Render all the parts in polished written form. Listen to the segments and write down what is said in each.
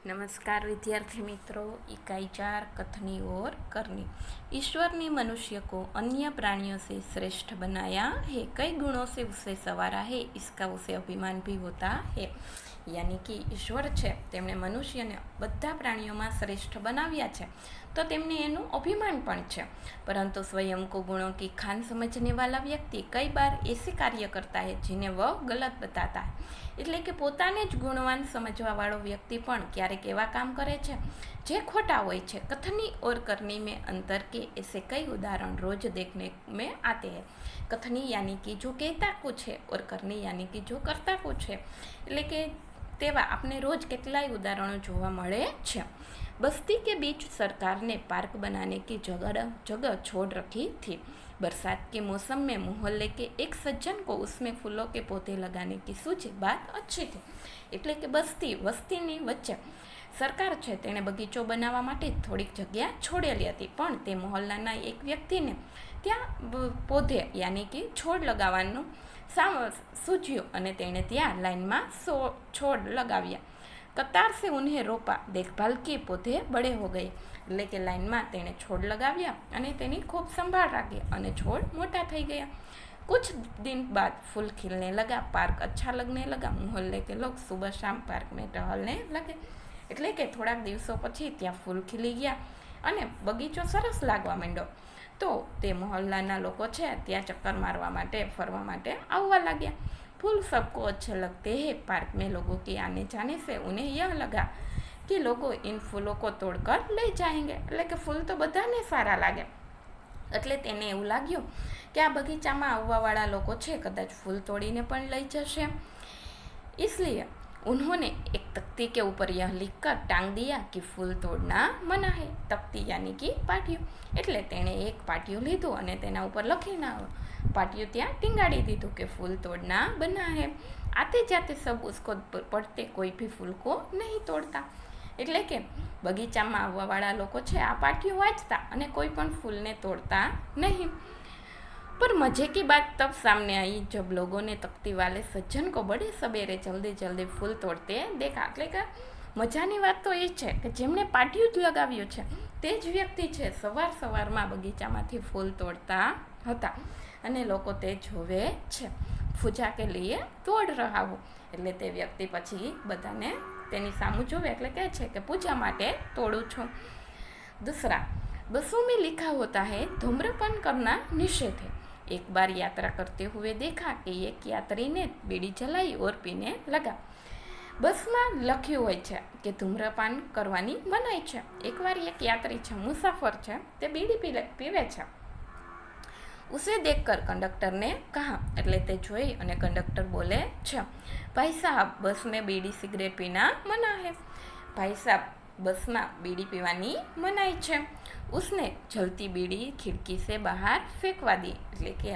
नमस्कार विद्यार्थी मित्रों। इकाई 4 कथनी और करनी। ईश्वर ने मनुष्य को अन्य प्राणियों से श्रेष्ठ बनाया है, कई गुणों से उसे संवारा है, इसका उसे अभिमान भी होता है। यानी कि ईश्वर છે તેમણે મનુષ્યને બધા પ્રાણીઓમાં શ્રેષ્ઠ બનાવ્યા છે, तो તેમને એનું અભિમાન પણ છે। परंतु स्वयं को गुणों की खान समझने वाला व्यक्ति कई बार ऐसे कार्य करता है जिन्हें वह गलत बताता है। એટલે કે પોતાને જ ગુણવાન સમજવાવાળો વ્યક્તિ પણ ક્યારેક એવા કામ કરે છે જે ખોટા હોય છે। कथनी और करनी में अंतर के ऐसे कई उदाहरण रोज देखने में आते हैं। कथनी यानी कि जो कहता कुछ है और करनी यानी कि जो करता कुछ है। એટલે કે તેવા આપણે રોજ કેટલાય ઉદાહરણો જોવા મળે છે। बस्ती के बीच सरकार ने पार्क बनाने की जगह छोड़ रखी थी। बरसात के मौसम में मोहल्ले के एक सज्जन को उसमें फूलों के पौधे लगाने की सूझी। बात अच्छी थी। એટલે કે વસ્તીની વચ્ચે સરકાર છે તેણે બગીચો બનાવવા માટે થોડીક જગ્યા છોડેલી હતી, પણ તે મોહલ્લાના એક વ્યક્તિને ત્યાં પૌધે યાની કે છોડ લગાવવાનું सूझ्યું અને તેણે ત્યાં લાઈનમાં છોડ लगाव्या। कतार से उन्हें रोपा, देखभाल की, पौधे बड़े हो गए। એટલે કે લાઈનમાં તેણે છોડ લગાવ્યા અને તેની ખૂબ સંભાળ રાખી અને છોડ મોટા થઈ ગયા। कुछ दिन बाद फूल खिलने लगा, पार्क अच्छा लगने लगा, मोहल्ले के लोग सुबह शाम पार्क में टहलने लगे। એટલે કે થોડાક દિવસો પછી ત્યાં ફૂલ ખીલી ગયા અને બગીચો સરસ લાગવા માંડ્યો, તો તે મોહલ્લાના લોકો છે ત્યાં ચક્કર મારવા માટે ફરવા માટે આવવા लाग्या। फूल सबको अच्छे लगते हैं, पार्क में लोगों के आने जाने से उन्हें यह लगा कि लोग इन फूलों को तोड़कर ले जाएंगे। એટલે કે ફૂલ તો બધાને સારા લાગે, એટલે તેને એવું લાગ્યું કે આ બગીચામાં આવવાવાળા લોકો છે કદાચ ફૂલ તોડીને પણ લઈ જશે। इसलिए उन्होंने एक तख्ती के ऊपर यह लिखकर टांग दिया कि फूल तोड़ना मना है। तख्ती यानी कि पाटिયું। એટલે તેણે એક પાટિયું લીધું અને તેના ઉપર લખીને पाटिયું ત્યાં ટીંગાડી દીધું कि फूल तोड़ना बना है। आते जाते सब उसको पढ़ते, कोई भी फूल को नहीं तोड़ता। એટલે કે બગીચામાં આવવાવાળા લોકો છે આ પાટિયું વાંચતા અને કોઈ પણ ફૂલને તોડતા નહીં। पर मजे की बात तब सामने आई जब लोगों ने तख्ती वाले सज्जन को बड़े सवेरे जल्दी जल्दी फूल तोड़ते देखा। એટલે કે મજાની વાત તો એ છે કે જેમણે પાટિયું જ લગાવ્યું છે તે જ વ્યક્તિ છે સવારમાં બગીચામાંથી ફૂલ તોડતા હતા અને લોકો તે જોવે છે। પૂજા કે લીએ તોડ રહા હો, એટલે તે વ્યક્તિ પછી બધાને તેની સામું જોવે એટલે કહે છે કે પૂજા માટે તોડું છું। दूसरा, बसों में लिखा होता है धूम्रपान करना निषेध है। एक बार यात्रा करते हुए देखा कि एक यात्री ने बीड़ी जलाई और पीने लगा। बसમાં લખ્યું હોય છે કે ધૂમ્રપાન કરવાની મનાઈ છે। એકવાર એક યાત્રી છે, મુસાફર છે, તે બીડી પીવે છે। उसे देखकर कंडक्टर ने कहा, એટલે તે જોઈ અને કંડક્ટર બોલે છે, भाई साहब बस में बीड़ी सिगरेट पीना मना है। भाई साहब बसમાં बीड़ी पीवानी मनाई છે। उसने जलती बीड़ी खिड़की से बाहर फेंकवा दी। એટલે કે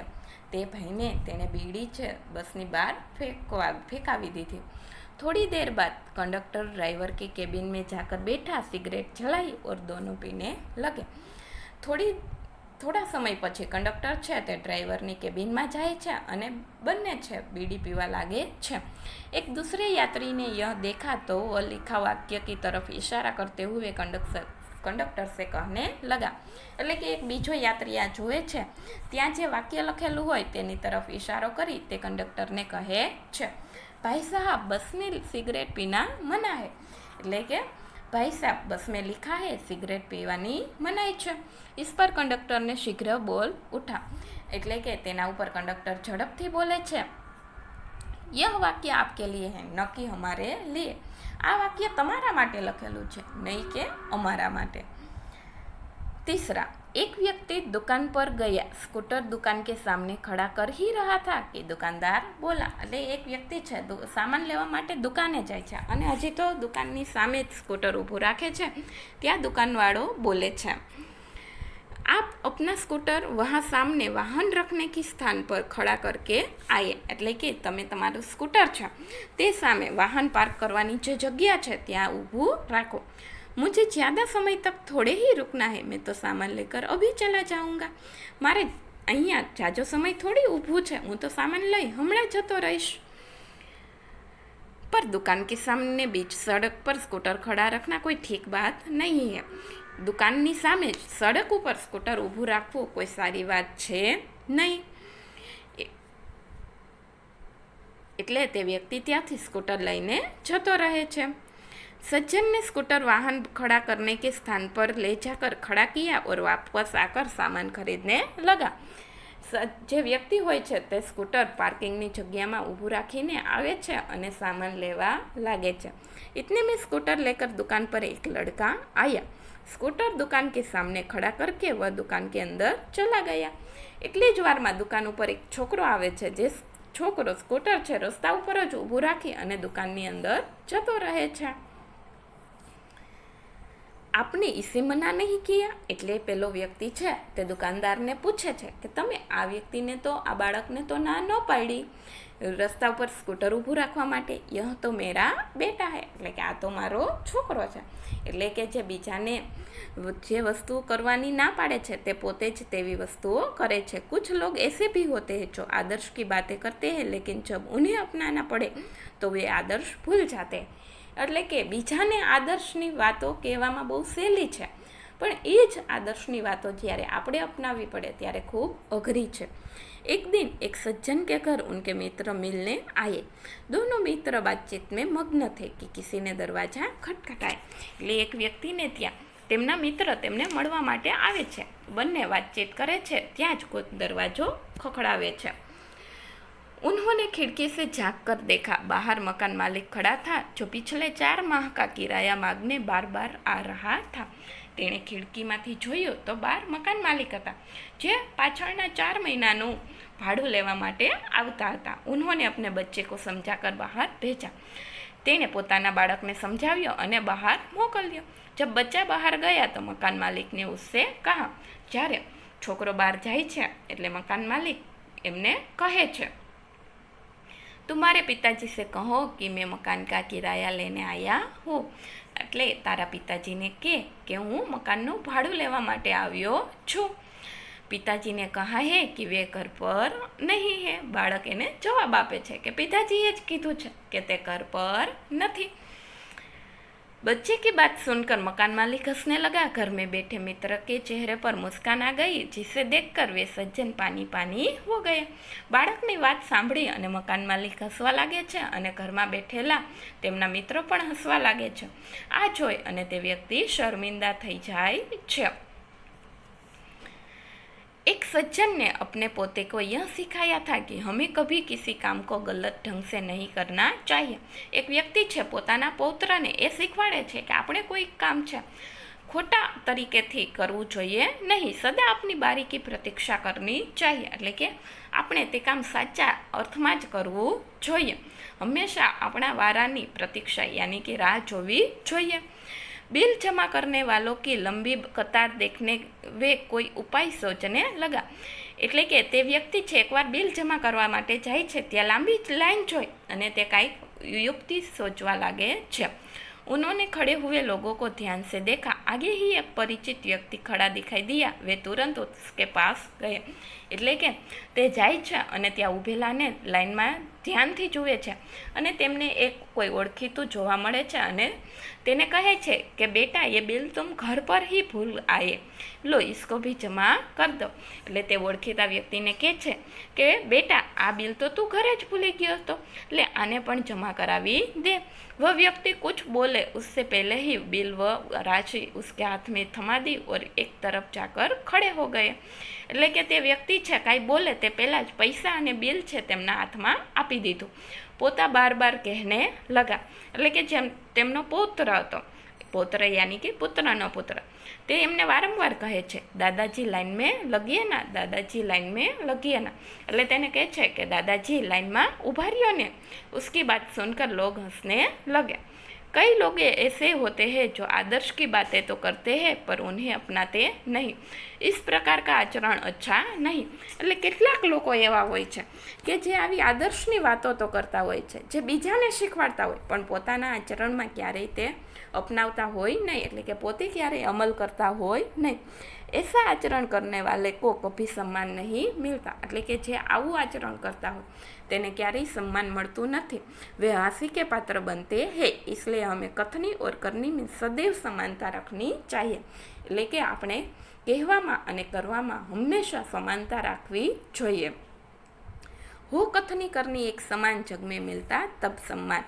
તે ભાઈને તેણે बीड़ी છે બસની બહાર ફેંકાવી દીધી। थोड़ी देर बाद कंडक्टर ड्राइवर के केबिन में जाकर बैठा, सिगरेट जलाई और दोनों पीने लगे। થોડા સમય પછી કંડક્ટર છે તે ડ્રાઈવરની કેબિનમાં જાય છે અને બંને છે બીડી પીવા લાગે છે। एक दूसरे यात्री ने यह देखा तो वह लिखा वाक्य की तरफ इशारा करते हुए कंडक्टर से कहने लगा। એટલે કે એક બીજો યાત્રી આ જોવે છે ત્યાં જે વાક્ય લખેલું હોય તેની તરફ ઇશારો કરી તે કંડક્ટરને કહે છે, भाई साहब बस में सिगरेट पीना मना है। એટલે કે भाई साहब बस में लिखा है सिगरेट पीवानी मनाई છે। इस पर कंडक्टर ने शीघ्र बोल उठा। એટલે કે તેના ઉપર કંડક્ટર ઝડપથી બોલે છે, यह वाक्य आपके लिए है न कि हमारे लिए। આ વાક્ય તમારા માટે લખેલું છે, નહીં કે અમારા માટે। तीसरा, एक व्यक्ति दुकान पर गया, स्कूटर दुकान के सामने खड़ा कर ही रहा था कि दुकानदार बोला। એટલે એક વ્યક્તિ છે સામાન લેવા માટે દુકાને જાય છે અને હજી તો દુકાનની સામે જ સ્કૂટર ઊભું રાખે છે, ત્યાં દુકાનવાળો બોલે છે, आप अपना स्कूटर वहाँ सामने वाहन रखने की स्थान पर खड़ा करके आए। એટલે કે તમે તમારું સ્કૂટર છે તે સામે વાહન પાર્ક કરવાની જે જગ્યા છે ત્યાં ઊભું રાખો। मुझे ज़्यादा समय तक थोड़े ही रुकना है, मैं तो सामान लेकर अभी चला जाऊँगा। मारे અહીંયા જાજો સમય થોડી ઊભું છે, હું તો સામાન લઈ હમણાં જતો રહીશ। पर दुकान के सामने बीच सड़क पर स्कूटर खड़ा रखना कोई ठीक बात नहीं है. દુકાનની સામે સડક ઉપર સ્કૂટર ઊભું રાખવું કોઈ સારી વાત છે નહીં. એટલે તે વ્યક્તિ ત્યાંથી સ્કૂટર લઈને જતો રહે છે. सज्जन ने स्कूटर वाहन खड़ा करने के स्थान पर ले जाकर खड़ा किया और वापस आकर सामान खरीदने लगा. જે વ્યક્તિ હોય છે તે સ્કૂટર પાર્કિંગની જગ્યામાં ઊભું રાખીને આવે છે અને સામાન લેવા લાગે છે. इतने में स्कूटर लेकर दुकान पर एक लड़का आया. स्कूटर दुकान के सामने खड़ा करके वह दुकान के अंदर चला गया. એટલી જ વારમાં દુકાન ઉપર એક છોકરો આવે છે. જે છોકરો સ્કૂટર છે રસ્તા ઉપર જ ઊભું રાખી અને દુકાનની અંદર જતો રહે છે. આપને ઇસે મના નહીં કિયા. એટલે પેલો વ્યક્તિ છે તે દુકાનદારને પૂછે છે કે તમે આ વ્યક્તિને તો આ બાળકને તો ના ન પાડી રસ્તા ઉપર સ્કૂટર ઊભું રાખવા માટે. યહ તો મેરા બેટા હે. એટલે કે આ તો મારો છોકરો છે. એટલે કે જે બીજાને જે વસ્તુ કરવાની ના પાડે છે તે પોતે જ તેવી વસ્તુઓ કરે છે. कुछ लोग ऐसे भी होते हैं जो आदर्श की बातें करते हैं लेकिन जब उन्हें अपनाना पड़े तो वे आदर्श भूल जाते हैं. એટલે કે બીજાને આદર્શની વાતો કહેવામાં બહુ સહેલી છે, પણ એ જ આદર્શની વાતો જ્યારે આપણે અપનાવવી પડે ત્યારે ખૂબ અઘરી છે. एक दिन एक सज्जन के घर उनके मित्र मिलने आए. दोनों मित्र बातचीत में मग्न थे कि किसी ने दरवाजा खटखटाया. એટલે એક વ્યક્તિને ત્યાં તેમના મિત્ર તેમને મળવા માટે આવે છે. બંને વાતચીત કરે છે ત્યાં જ કોઈ દરવાજો ખખડાવે છે. उन्होंने खिड़की से झांक कर देखा. बाहर मकान मालिक खड़ा था जो पिछले 4 माह का किराया मांगने बार बार आ रहा था. તેણે ખિડકીમાંથી જોયું તો બહાર મકાન માલિક હતા જે પાછળના 4 મહિનાનું ભાડું લેવા માટે આવતા હતા. ઉन्होंने अपने बच्चे को समझाकर बाहर भेजा. તેણે પોતાના બાળકને સમજાવ્યો અને બહાર મોકલ્યો. जब बच्चा बाहर गया तो मकान मालिक ने उससे कहा. જ્યારે છોકરો બહાર જાય છે એટલે મકાન માલિક એમને કહે છે, तुम्हारे पिताजी से कहो कि मैं मकान का किराया लेने आया हूँ. એટલે તારા પિતાજીને કે હું મકાનનું ભાડું લેવા માટે આવ્યો છું. પિતાજીને કહા હે કે વે ઘર પર નહીં હે. બાળક એને જવાબ આપે છે કે પિતાજીએ જ કીધું છે કે તે ઘર પર નથી. बच्चे की बात सुनकर मकान मालिक हंसने लगा. घर में बैठे मित्र के चेहरे पर मुस्कान आ गई जिसे देखकर वे सज्जन पानी पानी हो गए. બાળકની વાત સાંભળી અને મકાન માલિક હસવા લાગે છે અને ઘરમાં બેઠેલા તેમના મિત્રો પણ હસવા લાગે છે. આ જોઈ અને તે વ્યક્તિ શર્મિંદા થઈ જાય છે. एक सज्जन ने अपने पोते को यह सिखाया था कि हमें कभी किसी काम को गलत ढंग से नहीं करना चाहिए. एक व्यक्ति છે પોતાના પૌત્રને એ શીખવાડે છે કે આપણે કોઈ કામ છે ખોટા તરીકેથી કરવું જોઈએ નહીં. સદા આપની બારી કી પ્રતીક્ષા કરવી चाहिए. એટલે કે આપણે તે કામ સાચા અર્થમાં જ કરવું જોઈએ. હંમેશા આપણા વારાની પ્રતીક્ષા યાની કે રાહ જોવી જોઈએ. बिल जमा करने वालों की लंबी कतार देखने वे कोई उपाय सोचने लगा. એટલે કે તે વ્યક્તિ છે એકવાર બિલ જમા કરવા માટે જાય છે ત્યાં લાંબી લાઈન જોઈ અને તે કાંઈક युक्ति सोचवा लागे છે. उन्होंने खड़े हुए लोगों को ध्यान से देखा. आगे ही एक परिचित व्यक्ति खड़ा दिखाई दिया. वे तुरंत उसके पास गए. એટલે કે તે જાય છે અને ત્યાં ઊભેલાને લાઈનમાં ધ્યાનથી જુએ છે અને તેમને એક કોઈ ઓળખીતું જોવા મળે છે અને તેને કહે છે કે બેટા ये बिल तुम घर पर ही भूल आए, लो इसको भी जमा कर दो. એટલે તે ઓળખીતા વ્યક્તિને કહે છે કે બેટા આ બિલ તો તું ઘરે જ ભૂલી ગયો હતો, એટલે આને પણ જમા કરાવી દે. वह व्यक्ति कुछ बोले उससे पहले ही बिल व राशि उसके हाथ में थमा दी और एक तरफ जाकर खड़े हो गए. એટલે કે તે વ્યક્તિ છે કાંઈ બોલે તે પહેલાં જ પૈસા અને બિલ છે તેમના હાથમાં આપી દીધું. પોતા બાર બાર કહેને લગા. એટલે કે જેમ તેમનો પૌત્ર હતો, પૌત્ર યાની કે પુત્રનો પુત્ર, તે એમને વારંવાર કહે છે દાદાજી લાઈન में लगिए ना, दादाजी लाइन में लगिए ना. એટલે તેને કહે છે કે દાદાજી લાઈનમાં ઊભા રહ્યો ને. उसकी बात सुनकर लोग हंसने लगे. कई लोग ऐसे होते हैं जो आदर्श की बातें तो करते हैं पर उन्हें अपनाते नहीं. इस प्रकार का आचरण अच्छा नहीं. એટલે કેટલાક લોકો એવા હોય છે કે જે આવી આદર્શની વાતો તો કરતા હોય છે, જે બીજાને શીખવાડતા હોય પણ પોતાના આચરણમાં ક્યારેય તે अपनावता હોય नहीं, એટલે કે પોતે ક્યારેય અમલ કરતા હોય નહીં. ऐसा आचरण करने वाले को कभी सम्मान नहीं मिलता, એટલે કે જે આવું આચરણ કરતા હોય તેને ક્યારેય સન્માન મળતું નથી. वे हंसी के पात्र बनते हैं, इसलिए हमें कथनी और करनी में सदैव समानता रखनी चाहिए. એટલે કે આપણે કહેવામાં અને કરવામાં હંમેશા સમાનતા રાખવી જોઈએ. हो कथनी करनी एक समान जग में मिलता तब सम्मान.